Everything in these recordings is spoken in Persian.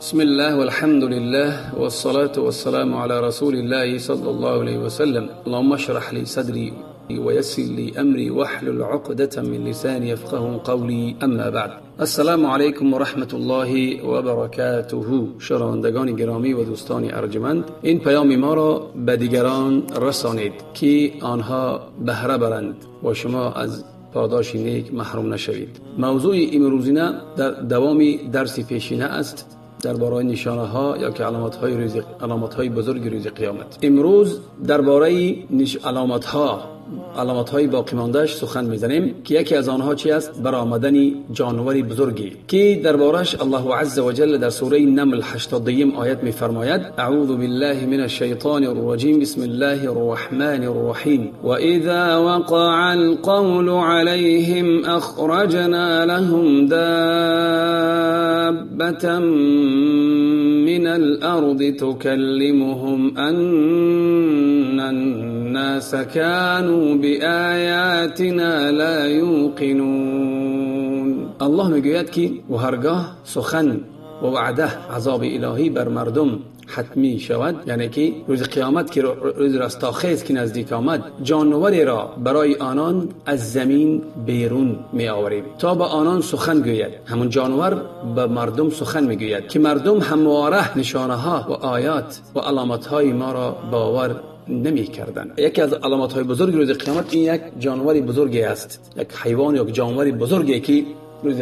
بسم الله والحمد لله والصلاة والسلام على رسول الله صلى الله عليه وسلم. اللهم اشرح لي صدري ويسر لي أمري واحلل عقدة من لساني يفقه قولي. اما بعد، السلام علیکم و رحمت الله و برکاته. شنوندگان گرامی و دوستان ارجمند، این پیام ما را به دیگران رسانید که آنها بهره برند و شما از پاداش نیک محروم نشوید. موضوع امروزینه در دوام درس پیشینه است درباره نشانه ها یا که علامت های بزرگ روز قیامت. امروز درباره علامت های باقی مانده‌اش سخن میزنیم که یکی از آنها چی است؟ برآمدن جانوری بزرگی که دربارش الله عز و جل در سوره نمل 80 آیت میفرماید: اعوذ بالله من الشیطان الرجیم، بسم الله الرحمن الرحیم، و اذا وقع القول عليهم اخرجنا لهم دابة من الارض تكلمهم ان الناس كانوا بآیاتنا لا یوقنون. الله میگوید که و هرگاه سخن و وعده عذاب الهی بر مردم حتمی شود، یعنی که روز قیامت که روز رستاخیز که نزدیک آمد، جانوری را برای آنان از زمین بیرون می آوریم تا به آنان سخن گوید. همون جانور به مردم سخن می گوید که مردم همواره نشانه ها و آیات و علامت های ما را باور نمی کردن. یکی از علامت های بزرگ روز قیامت این یک جانوری بزرگی است، یک حیوان یا جانوری بزرگی که روز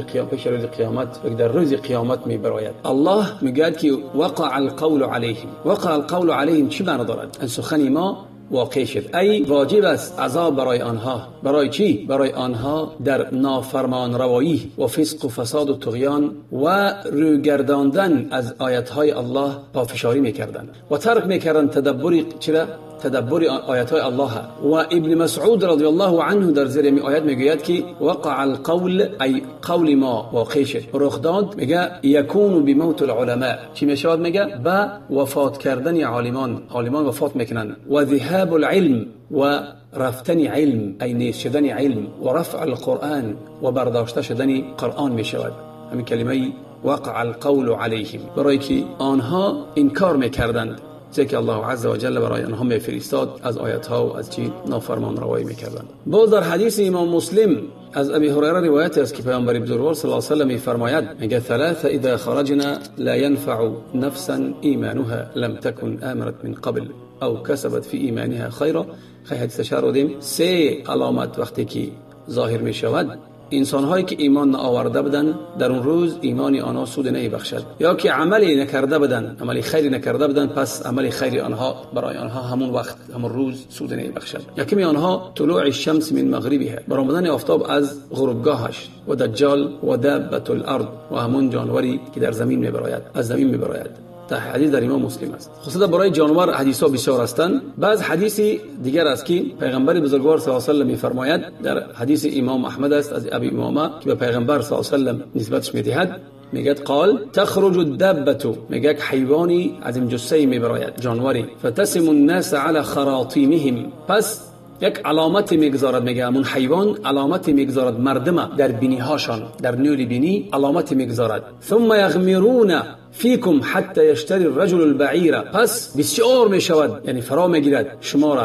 قیامت و در روز قیامت می براید. الله میگه که وقع القول علیهم. وقع القول علیهم چی معنی دارد؟ ان سخن ما واقع شد، ای واجب است عذاب برای آنها. برای چی؟ برای آنها در نافرمان روایی و فسق و فساد و طغیان و روگرداندن از آیات های الله پافشاری میکردن و ترک میکردن تدبر آیات های الله. و ابن مسعود رضی الله عنه در زیر آیات میگوید که وقع القول، ای قول ما واقع شد، رخ داد. میگه یکون بموت العلماء، چی میشود؟ میگه با وفات کردن عالمان وفات میکنن، و ذهاب العلم و رفتن علم، ای نیست شدن علم، و رفع القرآن و برداشته شدن قرآن میشود. همین کلمه وقع القول علیهم، برای که آنها انکار میکردند چه که الله عز و جل برای آنها میفرستاد از آیات ها و از چی نافرمان روایی میکردند. باز در حدیث امام مسلم از ابی هریره روایت است که پیامبر بزرگوار صلی الله علیه و سلم میفرماید: میگه ثلاثه اذا خرجنا لا ينفع نفسا ایمانها لم تكن آمنت من قبل او کسبت فی ایمانها خیرا. حدیث شاردیم سه علامت وقتی که ظاهر می شود، انسان هایی که ایمان نآورده بودند در اون روز ایمان آنها سود نمی بخشد، یا که عملی نکرده بودند، عملی خیری نکرده بودند، پس عمل خیری آنها برای آنها همون وقت همون روز سود نمی بخشد. یکی آنها طلوع الشمس من مغربها، برآمدن آفتاب از غروبگاهش، و دجال و دابة الارض، و همون جانوری که در زمین میبراید، از زمین میبراید. حدیث در امام مسلم است. خصوصا برای جانور حدیث ها بسیار هستند. بعض حدیث دیگر است که پیغمبر بزرگوار صلی الله علیه و سلم میفرماید، در حدیث امام احمد است از ابی امامه که به پیغمبر صلی الله علیه و سلم نسبتش میدهد، میگه قال تخرج الدابه، میگه حیوانی از این جثه میبراید، جانوری، فتسم الناس على خراطیمهم، پس یک علامت میگذارد، میگه همون حیوان علامت میگذارد مردم در بینی هاشان، در نور بینی علامت میگذارد. ثم یغمرون فیکم حتی یشتری الرجل البعیر، پس بسیار میشود، یعنی فرا میگیرد شما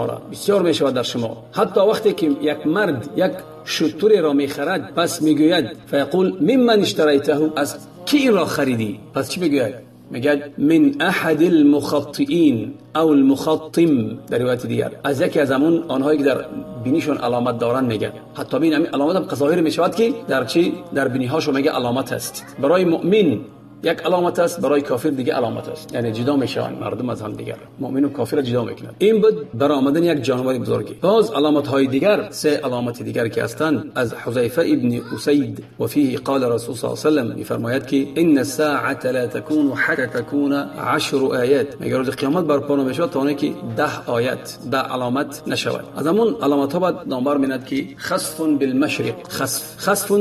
را، بسیار میشود در شما، حتی وقتی که یک مرد یک شتر را میخرد، پس میگوید فیقول ممن اشتریته، از کی این را خریدی؟ پس چی میگوید؟ میگه من احد المخطئین او المخطم، در روایت دیگر از یکی از همون آنهایی که در بینیشون علامت دارن. میگه حتی بین همین علامت هم ظاهر میشود که در چی؟ در بینیهاشون میگه علامت است. برای مؤمن یک علامت است، برای کافر دیگه علامت است، یعنی جدا میشن مردم از هم دیگر، مؤمن و کافر جدا میکنند. این بود برآمدن یک جانور بزرگی. باز علامت های دیگر، سه علامت دیگر که هستند از حذیفه ابن اسید، و فيه قال رسول صلی الله علیه و سلم میفرماید که ان الساعه لا تكون حتى تكون 10 آیات، میگه روز قیامت برپا نمیشود تا اینکه 10 آیت، 10 علامت نشود. از همون علامت ها بعد نامبر میند که خسف بالمشرق، خسف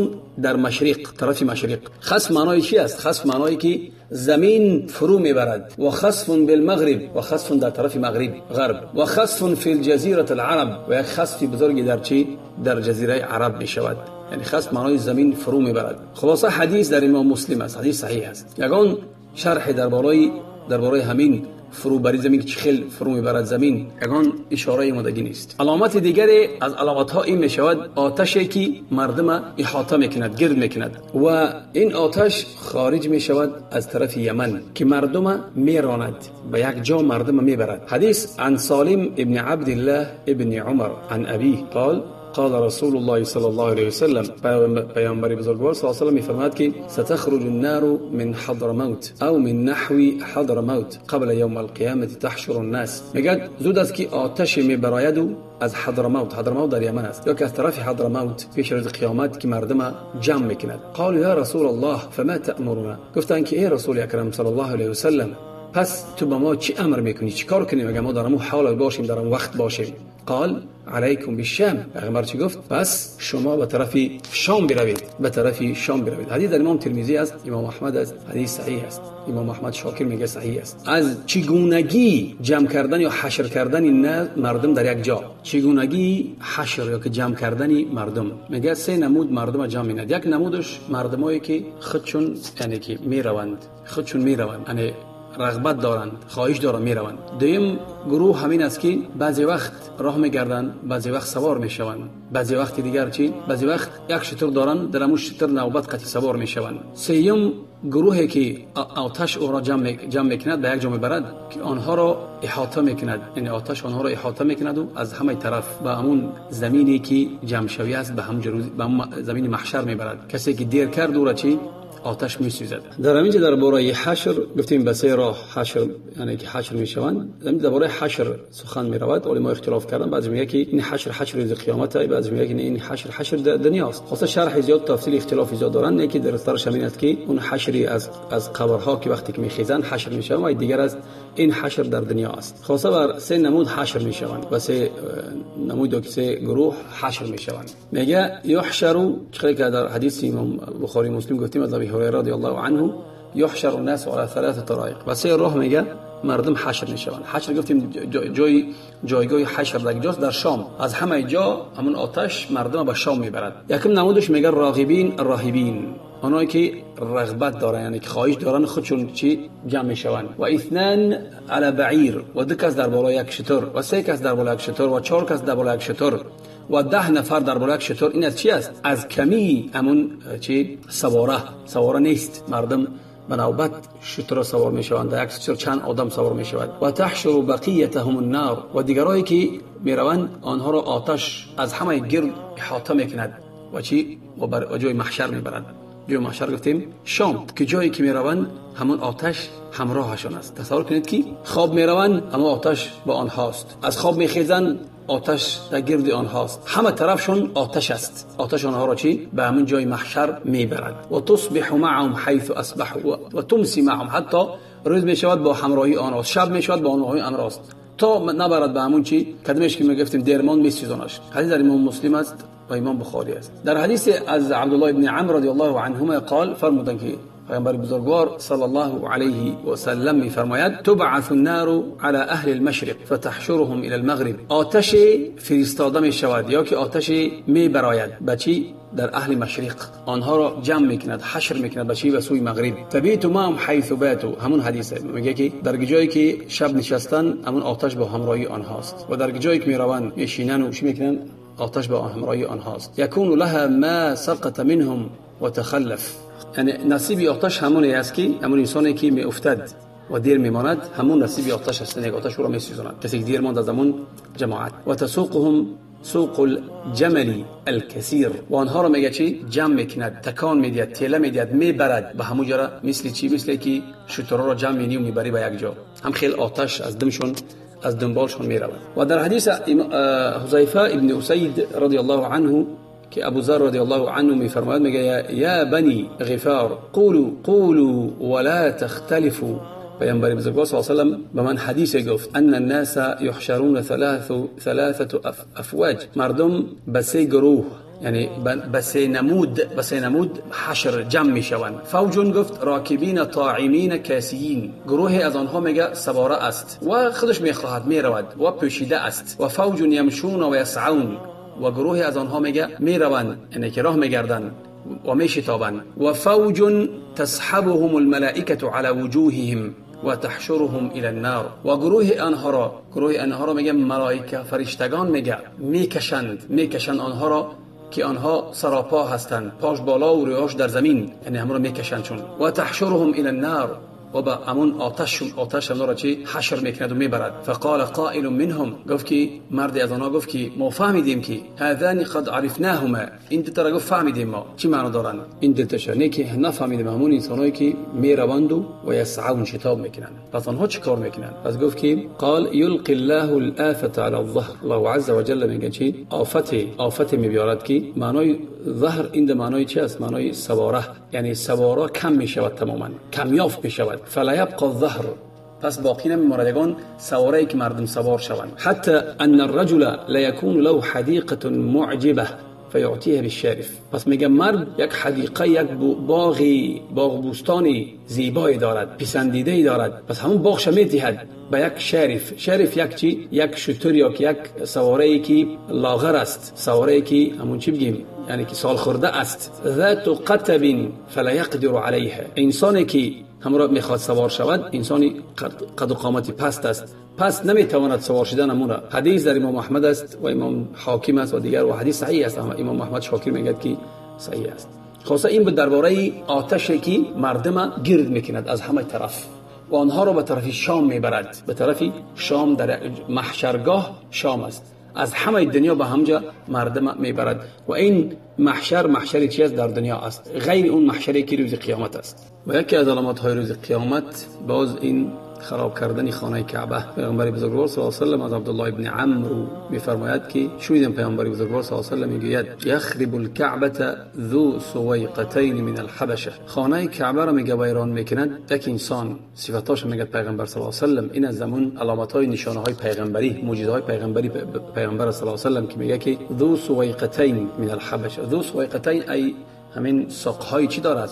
در مشرق، طرف مشرق. خسف معنای چی است؟ خسف معنای که زمین فرو میبرد، و خسف بالمغرب، و خسف در طرف مغرب غرب، و خسف فی الجزیره العرب، و یک خسف بزرگی در چی؟ در جزیره عرب می شود. یعنی خست معنای زمین فرو میبرد. خلاصه حدیث در امام مسلم است، حدیث صحیح است. یگان شرح درباره همین فروبری زمین که چخیل فرو میبرد زمین، یگان اشاره مدگی نیست. علامت دیگری از علامت ها این میشود آتشی که مردم احاطه میکند، گرد میکند و این آتش خارج میشود از طرف یمن که مردم میراند، به یک جا مردم میبرد. حدیث عن سالم ابن عبد الله ابن عمر عن ابيه قال رسول الله صلی الله علیه وسلم، پیامبر بزرگوار صلی الله علیه و سلم میفرماید که ستخرج النار من حضرموت او من نحو حضرموت قبل یوم القیامه تحشر الناس. میگه زود است که آتش میبراید از حضرموت در یمن است، یا که از طرف حضرموت پیش روز قیامت که مردم جمع میکند. قالوا یا رسول الله فما تأمرنا، گفتند که ای رسول اکرم صلی الله علیه و سلم پس تو به ما چی امر میکنی، چی کار کنیم اگر ما در اون حال باشیم، در اون وقت باشیم؟ قال علیکم بالشام. پیغمبر چی گفت؟ پس شما به طرف شام بروید، به طرف شام بروید. حدیث در امام ترمذی است، امام احمد است، حدیث صحیح است. امام احمد شاکر میگه صحیح است. از چگونگی جمع کردن یا حشر کردن این مردم در یک جا، چگونگی حشر یا که جمع کردن مردم، میگه سه نمود مردم جمع میند. یک نمودش مردمایی که خودشون یعنی که میروند، یعنی رغبت دارند، خواهش دارند میروند. دویم گروه همین است که بعضی وقت راه میگردند، بعضی وقت سوار میشوند، بعضی وقت دیگر چی، بعضی وقت یک شتر دارند، در همون شتر نوبت قطعی سوار میشوند. سوم گروهی که آتش او را جمع میکند، به یک جا میبرد که آنها را احاطه میکند، یعنی آتش آنها را احاطه میکند و از همه طرف به همون زمینی که جمع شوی است، به همون زمین محشر میبرد. کسی که دیر کرد او را چی آتش میسوزد. در همینجا درباره حشر گفتیم به سه راه حشر، یعنی که حشر میشوند. درباره حشر سخن میرود، علما اختلاف کردن. بعضی میگه که این حشر روز قیامت است، بعضی میگه که این حشر دنیا است. خاصه شرح زیاد تفصیل اختلاف زیاد دارن. یکی در سرش همین است که اون حشری از قبرها که وقتی که میخیزن حشر میشوند، و دیگر از این حشر در دنیا است. خاصه بر سه نمود حشر میشوند و سه نمود که سه گروه حشر میشوند. میگه یحشر، چقدر که در حدیث امام بخاری مسلم گفتیم از ابی هریره رضی الله عنه، یحشر الناس على ثلاث طرائق، و سه راه میگه مردم حشر میشوند. حشر گفتیم جایگاه حشر در جاست در شام، از همه جا همون آتش مردم به شام میبرد. یکم نمودش میگه راغبین، اونایی که رغبت دارن، یعنی که خواهش دارن خودشون چی جمع میشوند. و اثنان علی بعیر، و دو کس در بالای یک شتر، و سه کس در بالای یک شتر، و چهار کس در بالای یک شتر، و 10 نفر در بالای یک شتر. این از چی است؟ از کمی همون چی سواره نیست، مردم به نوبت شتر سوار میشوند، در یک شتر چند آدم سوار میشوند. و تحشر بقیتهم النار، و دیگرایی که میروند آنها را آتش از همه گرد احاطه میکند و چی و جای محشر میبرد. جای محشر گفتیم شام، که جایی که میروند همون آتش همراهشون است. تصور کنید که خواب میروند اما آتش با آنهاست، از خواب میخیزند آتش در گرد آنهاست، همه طرفشون آتش است. آتش آنها را چی به همون جای محشر میبرد. و تصبح معهم حيث اصبحوا و تمسی معهم، حتی روز میشود با همراهی آنها، شب میشود با همراهی آنهاست، تا نبرد به همون چی کدمش که میگفتیم درمان میسوزانش. حدیث در امام مسلم است و امام بخاری است. در حدیث از عبدالله ابن عمرو رضی الله عنهما قال، فرمودند که پیامبر بزرگوار صلی الله علیه و سلم میفرماید تبعث النار على اهل المشرق فتحشرهم الى المغرب، آتش فرستاده می شود یا که آتش می براید بچی در اهل مشرق، آنها را جمع میکند، حشر میکند بچی به سوی مغرب. تبیت معهم حيث باتوا، همون حدیثه میگه که در جایی که شب نشستن همون آتش با همراهی آنهاست، و در جایی که میروند میشینن و چی میکنن آتش با همراهی آنهاست. یکون لها ما سقط منهم وتخلف، یعنی نصیب آتش همونی است که همون انسانی که می افتد و دیر میماند، همون نصیب آتش است، نه آتش رو میسوزاند کسی که دیر ماند از همون جماعت. و تسوقهم سوق الجمل الكثير، و آنها رو میگه چی جمع میکند، تکان میدهد، تله میدهد، میبرد به همون جا، مثل چی مثل که شترها رو جمع می‌کنی و میبری به یک جا، هم خیلی آتش از دمشون از دنبالشون میرود. و در حدیث حذیفه ابن اسید رضی الله عنه که ابو ذر رضی الله عنه میفرماید، میگه یا بنی غفار قولوا ولا تختلفوا. پیامبر بزرگوار صلی الله علیه و سلم به من حدیث گفت ان الناس یحشرون ثلاثه افواج، مردم به سه گروه یعنی به سه نمود حشر جمع میشوند. فوجون گفت راکبین طاعمین کاسیین، گروه از آنها میگه سواره است و خودش میخواهد میرود و پوشیده است. و فوج یمشون و یسعون، و گروهی از آنها میگه میروند، یعنی که راه میگردند و میشتابند. و فوج تسحبهم الملائکه علی وجوههم و تحشرهم الى النار. و گروه آنها را میگه ملائکه، فرشتگان میگه میکشند آنها را که آنها سراپا هستند، پاش بالا و رویاش در زمین، یعنی همون را میکشند چون. و تحشرهم الى النار، و با امون آتش را چی حشر میکند و میبرد. فقال قائل منهم، گفت که مردی از آنها گفت که ما فهمیدیم که هذان قد عرفناهما، این دو تا را گفت فهمیدیم ما چی معنی دارن این دو تا. نه که نفهمیدیم همون انسانایی که میروند و یسعون شتاب میکنن. پس آنها چی کار میکنن؟ پس گفت که قال یلقی الله الآفة على الظهر، الله عز وجل میگه چی آفت میبیارد که معنای ظهر این معنای چی است؟ معنای سواره، یعنی سواره کم میشود، تماما کمیافت میشود. فلا یبقى الظهر، پس باقی نمیماندگان سواره‌ای که مردم سوار شوند. حتی ان الرجل لا يكون له حديقه معجبه فيعطيها بالشارف. پس میگه مرد یک حدیقه، یک باغ بوستانی زیبایی دارد، پسندیده دارد، پس همون باغش میدهد به یک شریف یک چی؟ یک شتر یا یک سواره‌ای که لاغر است، سواره‌ای که همون چی بگیم یعنی که سال خورده است. ذات قطب فلا يقدر عليها، انسانی که همراه میخواد سوار شود انسانی قد و قامتی پست است، پس نمیتواند سوار شدن امون. حدیث در امام احمد است و امام حاکم است و دیگر، و حدیث صحیح است. امام احمد شاکر میگه که صحیح است. خاصه این به درباره آتشی که مردم گرد میکند از همه طرف و آنها را به طرف شام میبرد. به طرف شام، در محشرگاه شام است، از همه دنیا به همجا مردم میبرد. و این محشر چی است در دنیا است، غیر اون محشری که روز قیامت است. و یکی از علامات های روز قیامت باز این خراب کردن خانه کعبه. پیامبر بزرگوار صلی الله علیه و سلم از عبدالله ابن عمرو میفرماید که شنیدم پیامبر بزرگوار صلی الله علیه و سلم میگوید یخرب الكعبه ذو سویقتین من الحبشه، خانه کعبه را میگه ویران میکند یک انسان. صفاتاش میگه پیغمبر صلی الله علیه و سلم. این از زمان علامات های نشانه های پیغمبری، معجزه های پیغمبری پیغمبر صلی الله علیه و سلم که میگه که ذو سویقتین من الحبشه. ذو سویقتین ای همین ساقهای چی دارد؟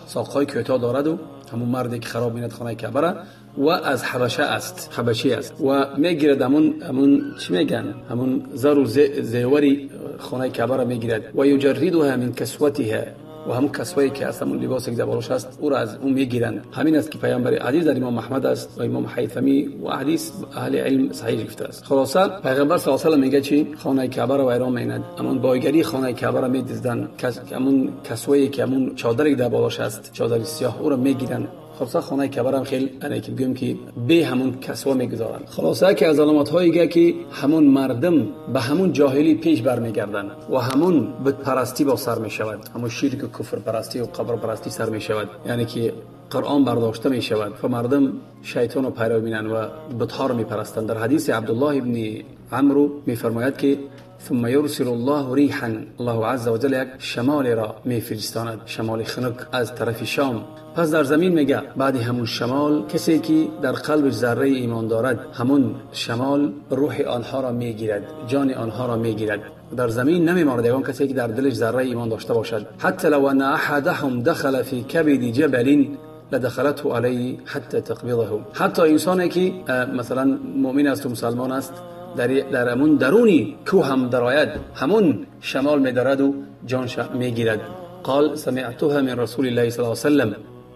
ساقهای کوتاه دارد و همون مردی که خراب می‌کند خانه کعبه را و از حبشی است و میگیرد همون چی میگن، همون زر و زیوری خانه کعبه را میگیرد و یجردها من کسوتها، و همون کسوه‌ای که از همون لباسی که زبالش است او را از اون میگیرند. همین است که پیامبر حدیث در امام احمد است و امام حیثمی و حدیث اهل علم صحیح گفته است. خلاصه پیغمبر صلی الله علیه و سلم میگه چی؟ خانه کعبه را ویران می‌کند، همون بایگری خانه کعبه را می‌دزدند، همون کسوه‌ای که همون چادری در بالش است، چادر سیاه، او را میگیرند. خلاصه خانه کعبه را خیلی یعنی که بگیم که به همون کسوه میگذارند. خلاصه که از علامات هایی که همون مردم به همون جاهلی پیش برمیگردند و همون بت پرستی با سر میشود، همون شرک و کفر پرستی و قبر پرستی سر میشود، یعنی که قرآن برداشته میشود و مردم شیطان رو پیرو می‌کنند و بت‌ها رو میپرستند. در حدیث عبدالله ابن عمرو میفرماید که ثم يرسل الله ريحا، الله عز وجل یک شمال را میفرستاند، شمال خنک از طرف شام. پس در زمین میگه بعد همون شمال کسی که در قلبش ذره ایمان دارد، همون شمال روح آنها را میگیرد، جان آنها را میگیرد. در زمین نمیماند یگان کسی که در دلش ذره ایمان داشته باشد. حتی لو ان احدهم دخل في كبد جبل لدخلته علیه حتی تقبضه. حتی انسانی که مثلا مؤمن است و مسلمان است در همون درونی کوه هم درآید، همون شمال می‌دارد و جانش میگیرد. قال سمعتها من رسول الله صلی الله علیه و سلم،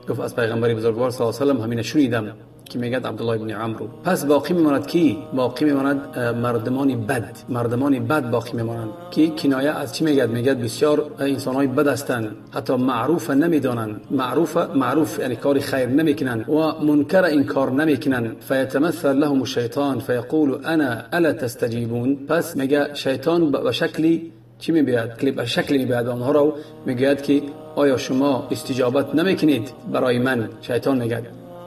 گفت از پیغمبر بزرگوار صلی الله علیه و سلم همین شنیدم که میگه عبدالله ابن عمرو. پس باقی میماند کی؟ باقی میماند مردمانی بد باقی میمانند که کنایه از چی میگه؟ میگه بسیار انسانای بد هستند، حتی معروف نمیدانند، معروف یعنی کاری خیر نمیکنند و منکر انکار نمیکنند. فیتمثل لهم الشیطان فیقول الا تستجیبون. پس میگه شیطان به شکلی چی میبید؟ به شکلی میبید آنها را، میگه که آیا شما استجابت نمیکنید برای من؟ شیطان میگه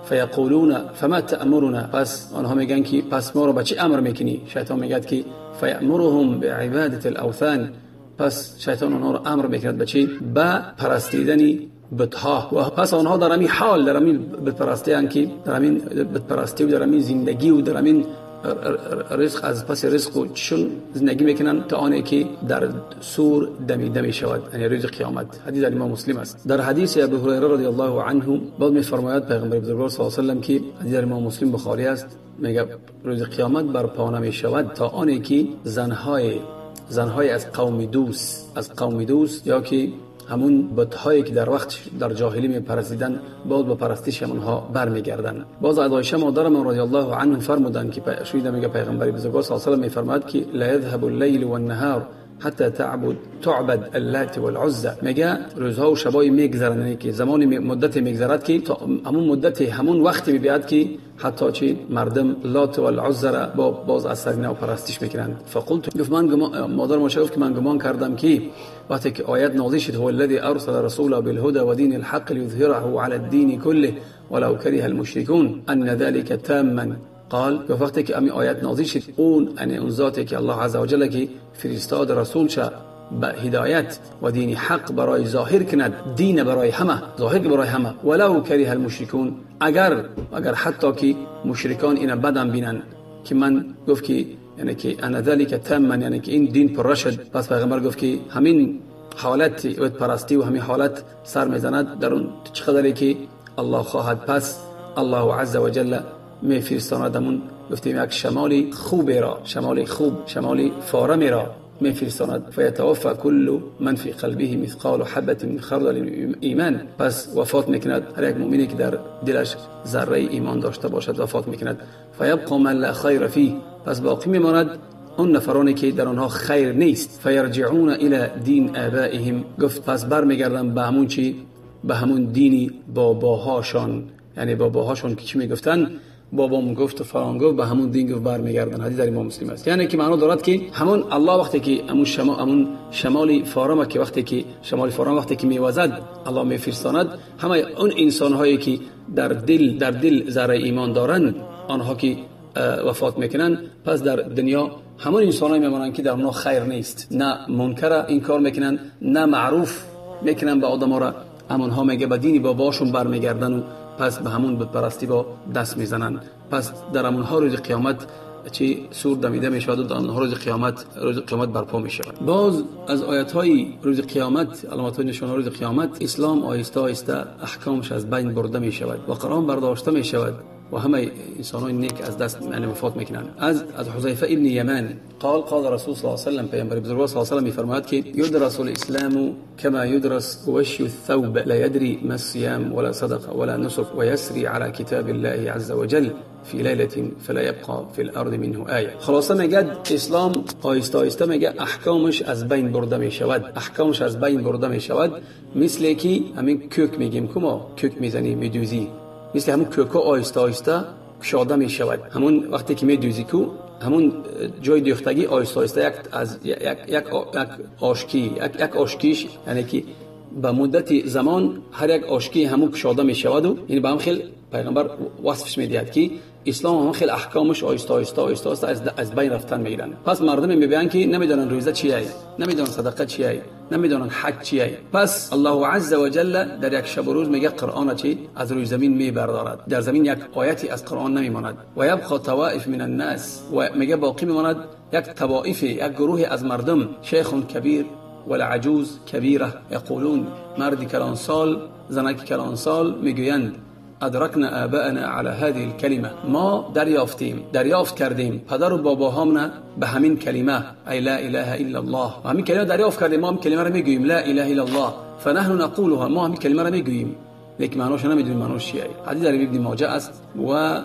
فیقولون فما تأمرنا، پس آنها میگن که پس ما رو به چی امر میکنی؟ شیطان میگه که فیأمرهم بعبادة الاوثان، پس شیطان آنها رو امر میکند به چی؟ به پرستیدن بتها. و پس آنها در همین حال، در همین بتپرستی ان که در همین بتپرستی و در همین زندگی و در همین رزق از پس رزق و چون زندگی میکنن تا آنی که در سور دمیده میشود، یعنی روز قیامت. حدیث امام مسلم است. در حدیث ابو هریره رضی الله عنه بعد میفرماید پیغمبر بزرگوار صلی الله علیه و سلم که حدیث امام مسلم بخاری است، میگه روز قیامت برپا نمیشود تا آنی که زنهای زنهای از قوم دوس یا که همون بت‌هایی که در وقت در جاهلی می‌پرستیدن باز به پرستش همونها برمیگردن. باز عایشه مادرم رضی الله عنها فرمودند که شویده میگه پیغمبر بزرگوار صلی الله علیه و آله می‌فرماد که لا یذهب الليل والنهار حتی تعبد اللات والعزى. میگه روزها و شبای میگذرن، که زمان مدت میگذرد که همون مدت همون وقتی بیاد که حتی چی مردم لات و العزى را باز از سر نو پرستش میکنند. فقلت گفت من مادر ما گفت که من گمان کردم که وقتی که آیت نازل شد هو الذي ارسل رسوله بالهدى ودين الحق ليظهره على الدين كله ولو كره المشركون ان ذلك تاما. قال وقتی که امی آیت نازل شد اون ذاتی که الله عز وجل که فرستاد رسول شه به هدایت و دین حق برای ظاهر کند، دین برای همه، ظاهر برای همه، ولو کره المشرکون، اگر حتی که مشرکان اینا بدم بینن. که من گفت که یعنی که انا ذلك تاما، یعنی که این دین پر رشد. پس پیغمبر گفت که همین حالت بت پرستی و همین حالت سر میزند در اون چقدری که الله خواهد، پس الله عز وجل میفرستاندمون گفتیم یک شمالی خوب، شمالی فارمی را میفرستاند. فیتوفى كل من في قلبه مثقال حبة من خردل ایمان. پس وفات میکند هر یک مؤمنی که در دلش ذره ایمان داشته باشد وفات میکند. فیبقى من لا خیر فيه، پس باقی میماند اون نفرانی که در آنها خیر نیست. فیرجعون الى دین آبائهم، گفت پس برمیگردن به همون چی، به همون دینی باباهاشان. یعنی باباهاشان که چی میگفتن، بابام گفت و فلان گفت، به همون دین گفت برمیگردن. حدیث در امام مسلم است. یعنی که معنا دارد که همون الله وقتی که همون شمال فارم که وقتی که میوزد الله میفرستاند همه اون انسان هایی که در دل ذره ایمان دارند، آنها که وفات میکنن، پس در دنیا همون انسانایی میمونن که در اونها خیر نیست، نه منکر این کار میکنن، نه معروف میکنن به آدما را. همونها میگه به دین باباشون برمیگردن و پس به همون بتپرستی با دست میزنن. پس در همونها روز قیامت چی سور دمیده میشود و در همونها روز قیامت برپا میشود. باز از آیاتهای روز قیامت، علامت‌های نشانه روز قیامت، اسلام آهسته آهسته احکامش از بین برده میشود و قرآن برداشته میشود و همه انسانان نیک از دست وفات میکنند. از حذیفه ابن یمان قال رسول صلی الله علیه و سلم، پیامبر بزرگوار صلی الله علیه و سلم میفرماید که یدرس الاسلام كما يدرس وشي الثوب لا يدري ما الصيام ولا صدقه ولا نسك ويسري على كتاب الله عز وجل في ليله فلا يبقى في الارض منه آیه. خلاصه میگه اسلام آهسته آهسته میگه احکامش از بین برده میشود، مثل که همین کوک میگیم که ما کوک میزنیم میدوزی، مثل همون کوکو آهسته آهسته کشاده می شود. همون وقتی که می دوزی کو همون جای دوختگی آهسته آهسته یک آشکیش، یعنی که به مدت زمان هر یک آشکی همون کشاده می شود و یعنی به هم خیلی پیغمبر وصفش می دهد که اسلام هم خیلی احکامش آهسته آهسته از بین رفتن میگیرن. پس مردم میبینن که نمیدونن روزه چیه، نمیدونن صدقه چیه، نمیدونن حج چیه. پس الله عز وجل در یک شب و روز میگه قرآن چی از روی زمین میبردارد، در زمین یک آیتی از قرآن نمیماند. و یبقى طوائف من الناس، و میگه باقی میماند یک طوائف، یک گروه از مردم، شیخ کبیر ولا عجوز کبیره یقولون، مردی کلان سال، زنک کلان سال میگویند ادرکنا آباءنا على هذه الكلمه، ما دریافت کردیم پدر و باباهامون به همین کلمه ای لا اله الا الله، و همین کلمه دریافت کردیم، ما همین کلمه رو میگوییم لا اله الا الله، فنحن نقولها، ما همین کلمه رو میگوییم لیکن معناش نمیدونیم معناش چیه. حدیث در ابن ماجه است و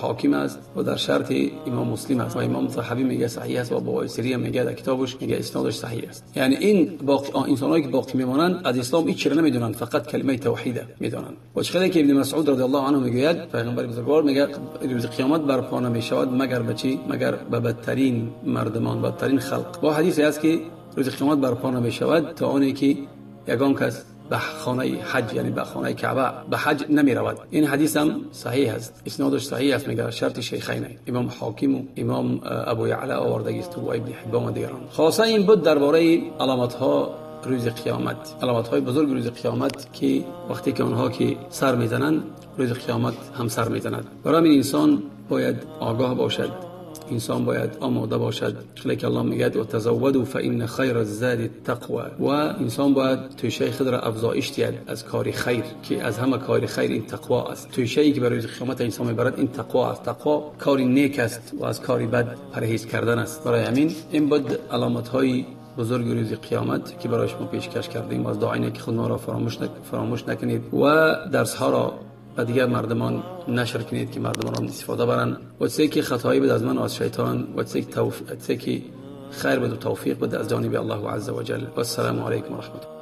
حاکم است و در شرط امام مسلم است و امام صحابی میگه صحیح است و بوایسری میگه در کتابش میگه اسنادش صحیح است. یعنی این انسانایی که باقی میمانند از اسلام هیچ چیزی نمیدونن، فقط کلمه توحید میدونن. و چقدر که ابن مسعود رضی الله عنه میگه پیغمبر بزرگوار میگه روز قیامت برپا نمیشود مگر به چی؟ مگر به بدترین مردمان، بدترین خلق. با حدیثی است که روز قیامت برپا نمیشود تا اونی که یگان کس به خانه حج، یعنی به خانه کعبه به حج نمی رود. این حدیث هم صحیح است، اسنادش صحیح است، میگه شرط شیخین، امام حاکم و امام ابو یعلا آورده است و ابن حبان و دیگران. خلاصه این بود درباره علامت ها روز قیامت، علامت های بزرگ روز قیامت که وقتی که اونها که سر میزنند روز قیامت هم سر میزند. برای این انسان باید آگاه باشد انسان باید آماده باشد. که الله میگه و تزودوا فإن خیر الزاد التقوى، و انسان باید توشه خود را افزایش دهد از کار خیر، که از همه کار خیر این تقوا است. توشه‌ای که برای قیامت انسان میبرد این تقوا است. تقوا کاری نیک است و از کاری بد پرهیز کردن است. برای همین این بود علامت های بزرگ روز قیامت که برایش ما پیشکش کردیم. از دعای که خود ما را فراموش نکنید و درس ها را و دیگر مردمان نشر کنید که مردمان را استفاده برن. و چیزی که خطایی بود از من و از شیطان، و چیزی که خیر بود و توفیق بود از جانب الله عز وجل. و السلام علیکم و رحمت الله.